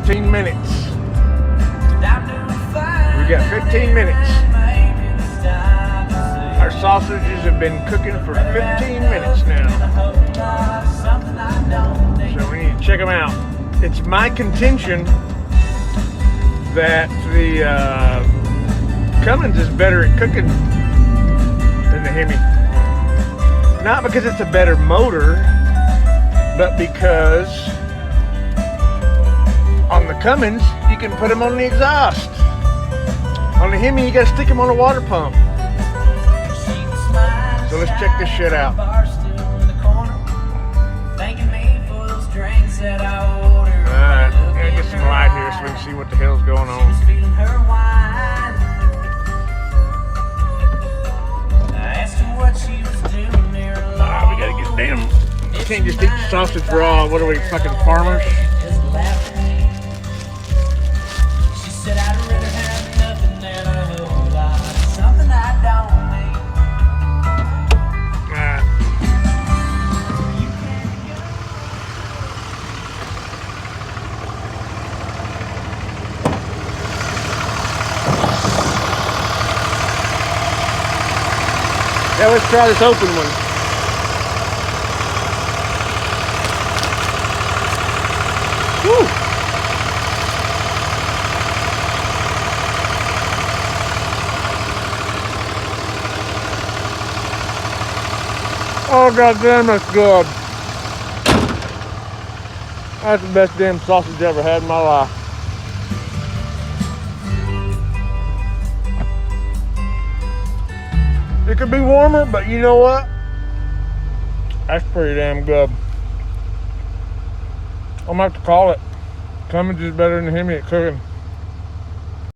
15 minutes. We got 15 minutes. Our sausages have been cooking for 15 minutes now. So we need to check them out. It's my contention that the Cummins is better at cooking than the Hemi. Not because it's a better motor, but because on the Cummins you can put them on the exhaust. On the Hemi you gotta stick them on a water pump. So let's check this shit out. Alright, gotta get some light here so we can see what the hell's going on. We gotta get damn. You can't just eat sausage raw. What are we, fucking farmers? Yeah, let's try this open one. Woo! Oh goddamn, that's good. That's the best damn sausage I ever had in my life. It could be warmer, but you know what? That's pretty damn good. I'm gonna have to call it. Cummins is better than Hemi at cooking.